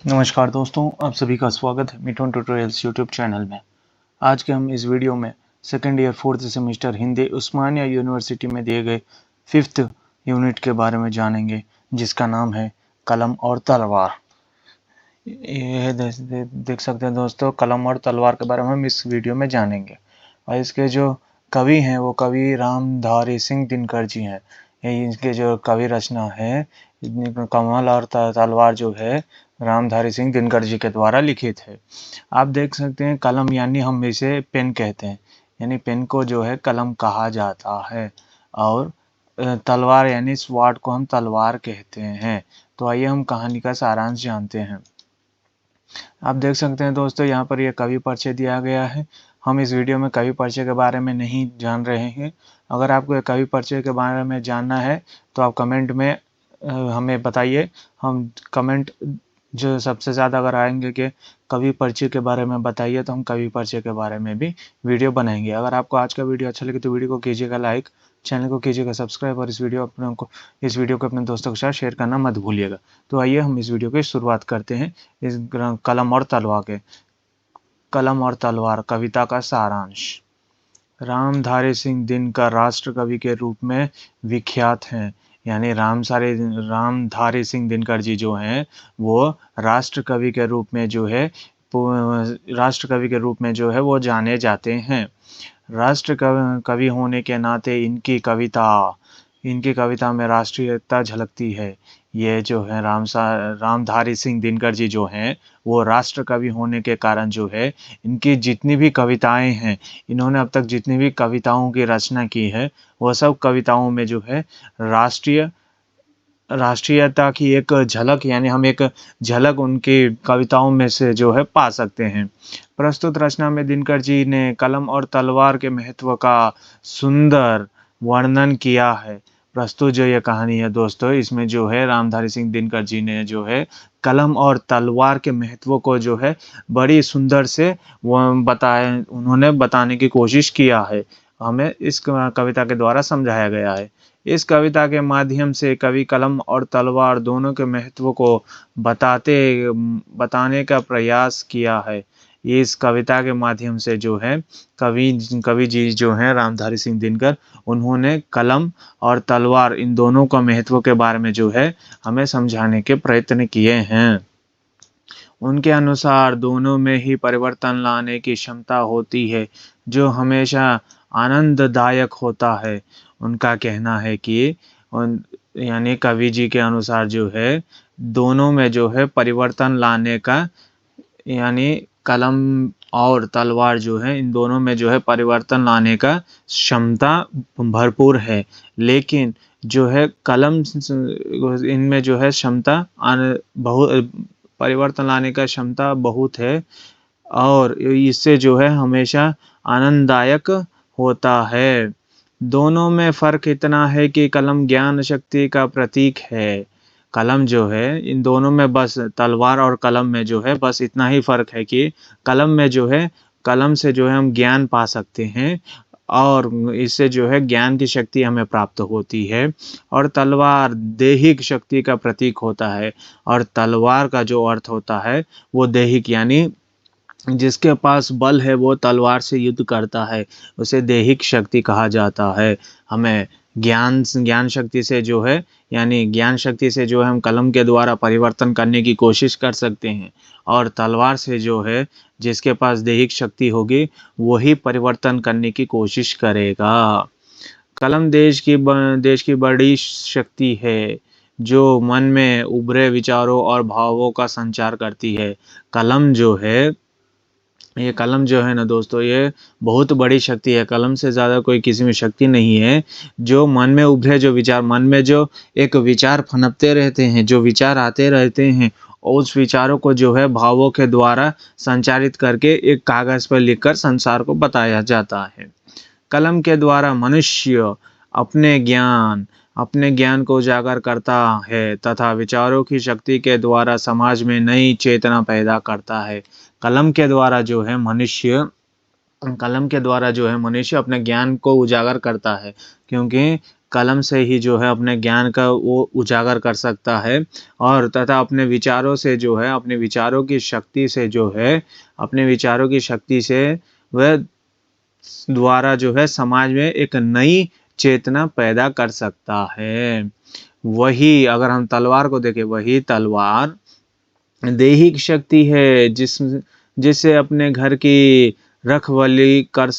नमस्कार दोस्तों, आप सभी का स्वागत है मिठुन ट्यूटोरियल्स यूट्यूब चैनल में। आज के हम इस वीडियो में second year fourth semester Hindi Osmania University में दिए गए 5th यूनिट के बारे में जानेंगे, जिसका नाम है कलम और तलवार। ये देख सकते हैं दोस्तों, कलम और तलवार के बारे में हम इस वीडियो में जानेंगे। और इसके जो कवि हैं वो कवि रामधारी सिंह दिनकर जी हैं। ये इनके जो कवि रचना है कमल और तलवार जो है रामधारी सिंह दिनकर जी के द्वारा लिखित है। आप देख सकते हैं कलम यानी हम इसे पेन कहते हैं, यानी पेन को जो है कलम कहा जाता है। और तलवार यानी स्वॉर्ड को हम तलवार कहते हैं। तो आइए हम कहानी का सारांश जानते हैं। आप देख सकते हैं दोस्तों, यहाँ पर यह कवि परिचय दिया गया है। हम इस वीडियो में कवि परिचय के बारे में नहीं जान रहे हैं। अगर आपको ये कवि परिचय के बारे में जानना है तो आप कमेंट में हमें बताइए। हम कमेंट जो सबसे ज़्यादा अगर आएंगे कि कवि परिचय के बारे में बताइए, तो हम कवि परिचय के बारे में भी वीडियो बनाएंगे। अगर आपको आज का वीडियो अच्छा लगे तो वीडियो को कीजिएगा लाइक, चैनल को कीजिएगा सब्सक्राइब और इस वीडियो को अपने दोस्तों के साथ शेयर करना मत भूलिएगा। तो आइए हम इस वीडियो की शुरुआत करते हैं इस कलम और तलवार के। कलम और तलवार कविता का सारांश। रामधारी सिंह दिनकर राष्ट्र कवि के रूप में विख्यात हैं। यानी रामधारी सिंह दिनकर जी जो हैं वो राष्ट्र कवि के रूप में जो है वो जाने जाते हैं। राष्ट्र कवि होने के नाते इनकी कविता में राष्ट्रीयता झलकती है। ये जो है रामधारी सिंह दिनकर जी जो हैं वो राष्ट्र कवि होने के कारण जो है इनकी जितनी भी कविताएं हैं, इन्होंने अब तक जितनी भी कविताओं की रचना की है वो सब कविताओं में जो है राष्ट्रीयता की एक झलक, यानी हम एक झलक उनकी कविताओं में से जो है पा सकते हैं। प्रस्तुत रचना में दिनकर जी ने कलम और तलवार के महत्व का सुंदर वर्णन किया है। प्रस्तुत जो ये कहानी है दोस्तों, इसमें जो है रामधारी सिंह दिनकर जी ने जो है कलम और तलवार के महत्व को जो है बड़ी सुंदर से उन्होंने बताने की कोशिश किया है। हमें इस कविता के द्वारा समझाया गया है। इस कविता के माध्यम से कवि कलम और तलवार दोनों के महत्व को बताने का प्रयास किया है। इस कविता के माध्यम से जो है कवि जी जो हैं रामधारी सिंह दिनकर, उन्होंने कलम और तलवार इन दोनों का महत्व के बारे में जो है हमें समझाने के प्रयत्न किए हैं। उनके अनुसार दोनों में ही परिवर्तन लाने की क्षमता होती है, जो हमेशा आनंददायक होता है। उनका कहना है कि यानी कवि जी के अनुसार जो है दोनों में जो है परिवर्तन लाने का, यानी कलम और तलवार जो है इन दोनों में जो है परिवर्तन लाने का क्षमता भरपूर है। लेकिन जो है कलम इनमें जो है क्षमता बहुत परिवर्तन लाने का क्षमता बहुत है और इससे जो है हमेशा आनंददायक होता है। दोनों में फर्क इतना है कि कलम ज्ञान शक्ति का प्रतीक है। कलम जो है इन दोनों में बस तलवार और कलम में जो है बस इतना ही फर्क है कि कलम में जो है कलम से जो है हम ज्ञान पा सकते हैं और इससे जो है ज्ञान की शक्ति हमें प्राप्त होती है। और तलवार दैहिक शक्ति का प्रतीक होता है और तलवार का जो अर्थ होता है वो दैहिक, यानी जिसके पास बल है वो तलवार से युद्ध करता है, उसे दैहिक शक्ति कहा जाता है। हमें ज्ञान शक्ति से जो है, यानी ज्ञान शक्ति से जो है हम कलम के द्वारा परिवर्तन करने की कोशिश कर सकते हैं और तलवार से जो है जिसके पास दैहिक शक्ति होगी वही परिवर्तन करने की कोशिश करेगा। कलम देश की बड़ी शक्ति है जो मन में उभरे विचारों और भावों का संचार करती है। ये कलम जो है ना दोस्तों, ये बहुत बड़ी शक्ति है। कलम से ज़्यादा कोई किसी में शक्ति नहीं है। जो मन में उभरे जो विचार, मन में जो एक विचार फनकते रहते हैं, जो विचार आते रहते हैं, और उस विचारों को जो है भावों के द्वारा संचारित करके एक कागज़ पर लिखकर संसार को बताया जाता है। कलम के द्वारा मनुष्य अपने ज्ञान को उजागर करता है तथा विचारों की शक्ति के द्वारा समाज में नई चेतना पैदा करता है। कलम के द्वारा जो है मनुष्य अपने ज्ञान को उजागर करता है, क्योंकि कलम से ही जो है अपने ज्ञान का वो उजागर कर सकता है, और तथा अपने विचारों से जो है, अपने विचारों की शक्ति से जो है, अपने विचारों की शक्ति से वह द्वारा जो है समाज में एक नई चेतना पैदा कर सकता है। वही अगर हम तलवार को देखें, वही तलवार दैहिक शक्ति है जिससे अपने घर की रखवाली कर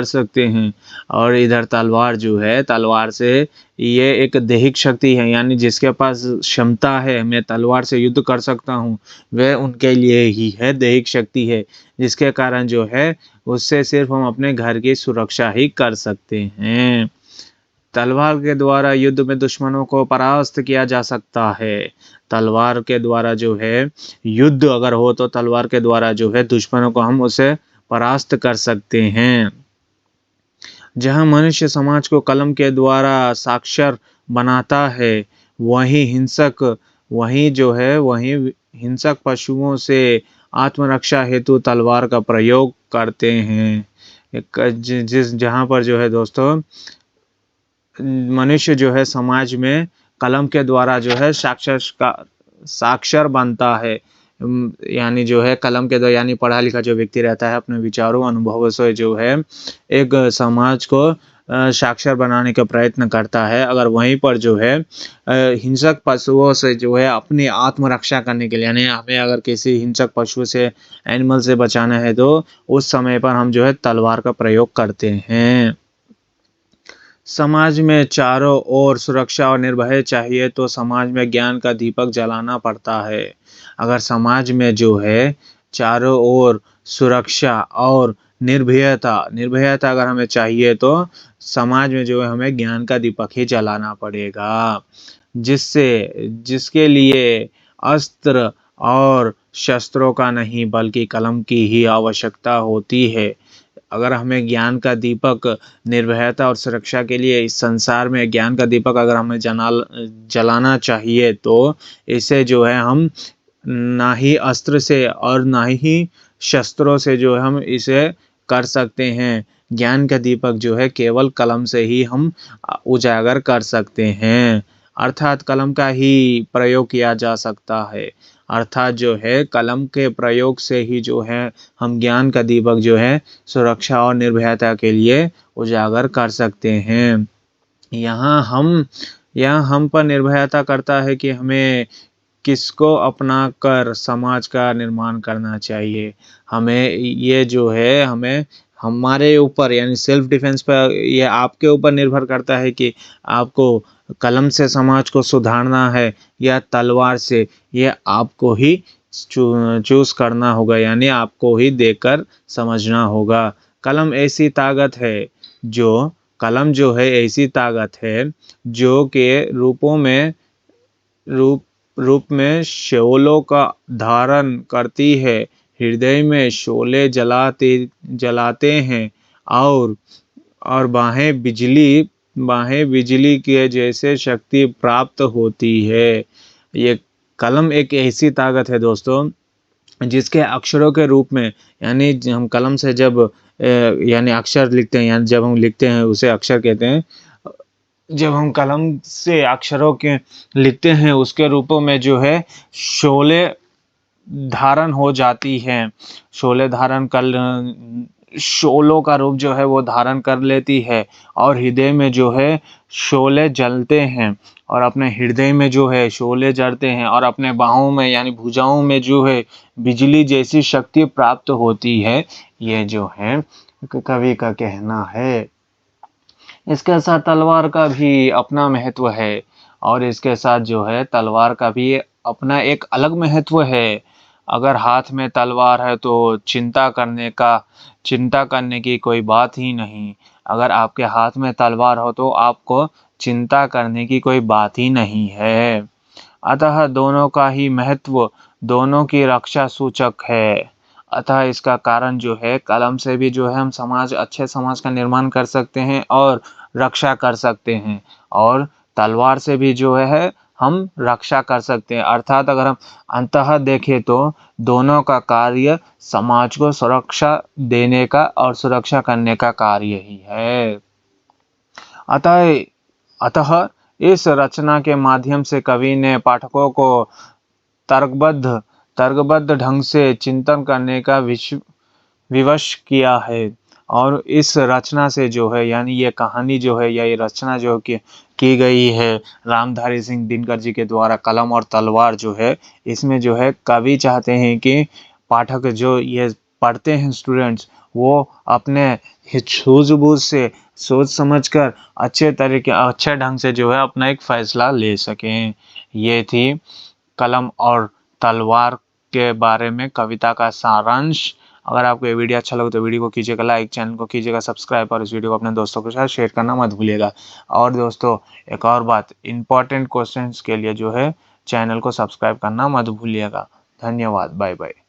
सकते हैं। और इधर तलवार जो है, तलवार से ये एक दैहिक शक्ति है, यानी जिसके पास क्षमता है मैं तलवार से युद्ध कर सकता हूँ, वह उनके लिए ही है दैहिक शक्ति है, जिसके कारण जो है उससे सिर्फ हम अपने घर की सुरक्षा ही कर सकते हैं। तलवार के द्वारा युद्ध में दुश्मनों को परास्त किया जा सकता है। तलवार के द्वारा जो है युद्ध अगर हो तो तलवार के द्वारा जो है दुश्मनों को हम उसे परास्त कर सकते हैं। जहाँ मनुष्य समाज को कलम के द्वारा साक्षर बनाता है, वहीं हिंसक पशुओं से आत्मरक्षा हेतु तलवार का प्रयोग करते हैं। जहाँ पर जो है दोस्तों मनुष्य जो है समाज में कलम के द्वारा जो है साक्षर बनता है, यानी जो है कलम के द्वारा, यानी पढ़ा लिखा जो व्यक्ति रहता है अपने विचारों अनुभवों से जो है एक समाज को साक्षर बनाने का प्रयत्न करता है। अगर वहीं पर जो है हिंसक पशुओं से जो है अपनी आत्मरक्षा करने के लिए, यानी हमें अगर किसी हिंसक पशु से, एनिमल से बचाना है तो उस समय पर हम जो है तलवार का प्रयोग करते हैं। समाज में चारों ओर सुरक्षा और निर्भय चाहिए तो समाज में ज्ञान का दीपक जलाना पड़ता है। अगर समाज में जो है चारों ओर सुरक्षा और निर्भयता अगर हमें चाहिए तो समाज में जो है हमें ज्ञान का दीपक ही जलाना पड़ेगा, जिसके लिए अस्त्र और शस्त्रों का नहीं बल्कि कलम की ही आवश्यकता होती है। अगर हमें ज्ञान का दीपक, निर्भयता और सुरक्षा के लिए इस संसार में ज्ञान का दीपक अगर हमें जलाना चाहिए तो इसे जो है हम ना ही अस्त्र से और ना ही शस्त्रों से जो है हम इसे कर सकते हैं। ज्ञान का दीपक जो है केवल कलम से ही हम उजागर कर सकते हैं, अर्थात कलम का ही प्रयोग किया जा सकता है। अर्थात जो है कलम के प्रयोग से ही जो है हम ज्ञान का दीपक जो है सुरक्षा और निर्भयता के लिए उजागर कर सकते हैं। यहाँ हम पर निर्भरता करता है कि हमें किसको अपना कर समाज का निर्माण करना चाहिए। हमें हमारे ऊपर, यानी सेल्फ डिफेंस पर, यह आपके ऊपर निर्भर करता है कि आपको कलम से समाज को सुधारना है या तलवार से। यह आपको ही चूज करना होगा, यानी आपको ही देखकर समझना होगा। कलम जो है ऐसी ताकत है जो के रूप में शोलों का धारण करती है, हृदय में शोले जलाते हैं और बाहें बिजली के जैसे शक्ति प्राप्त होती है। ये कलम एक ऐसी ताकत है दोस्तों जिसके अक्षरों के रूप में, यानी हम कलम से जब यानी अक्षर लिखते हैं, यानी जब हम लिखते हैं उसे अक्षर कहते हैं। जब हम कलम से अक्षरों के लिखते हैं उसके रूपों में जो है शोले धारण हो जाती है, शोलों का रूप जो है वो धारण कर लेती है, और हृदय में जो है शोले जलते हैं, और अपने हृदय में जो है शोले जलते हैं, और अपने बाहों में यानी भुजाओं में जो है बिजली जैसी शक्ति प्राप्त होती है। ये जो है कवि का कहना है। इसके साथ तलवार का भी अपना महत्व है, और इसके साथ जो है तलवार का भी अपना एक अलग महत्व है। अगर हाथ में तलवार है तो चिंता करने की कोई बात ही नहीं। अगर आपके हाथ में तलवार हो तो आपको चिंता करने की कोई बात ही नहीं है। अतः दोनों का ही महत्व दोनों की रक्षा सूचक है। अतः इसका कारण जो है कलम से भी जो है हम अच्छे समाज का निर्माण कर सकते हैं और रक्षा कर सकते हैं, और तलवार से भी जो है हम रक्षा कर सकते हैं। अर्थात अगर हम अंततः देखें तो दोनों का कार्य समाज को सुरक्षा देने का और सुरक्षा करने का कार्य ही है। अतः इस रचना के माध्यम से कवि ने पाठकों को तर्कबद्ध ढंग से चिंतन करने का विवश किया है। और इस रचना से जो है, यानी ये कहानी जो है या ये रचना जो की गई है रामधारी सिंह दिनकर जी के द्वारा, कलम और तलवार जो है, इसमें जो है कवि चाहते हैं कि पाठक जो ये पढ़ते हैं स्टूडेंट्स, वो अपने सूझबूझ से सोच समझकर अच्छे ढंग से जो है अपना एक फैसला ले सकें। ये थी कलम और तलवार के बारे में कविता का सारांश। अगर आपको ये वीडियो अच्छा लगे तो वीडियो को कीजिएगा लाइक, चैनल को कीजिएगा सब्सक्राइब और इस वीडियो को अपने दोस्तों के साथ शेयर करना मत भूलिएगा। और दोस्तों एक और बात, इंपॉर्टेंट क्वेश्चंस के लिए जो है चैनल को सब्सक्राइब करना मत भूलिएगा। धन्यवाद, बाय बाय।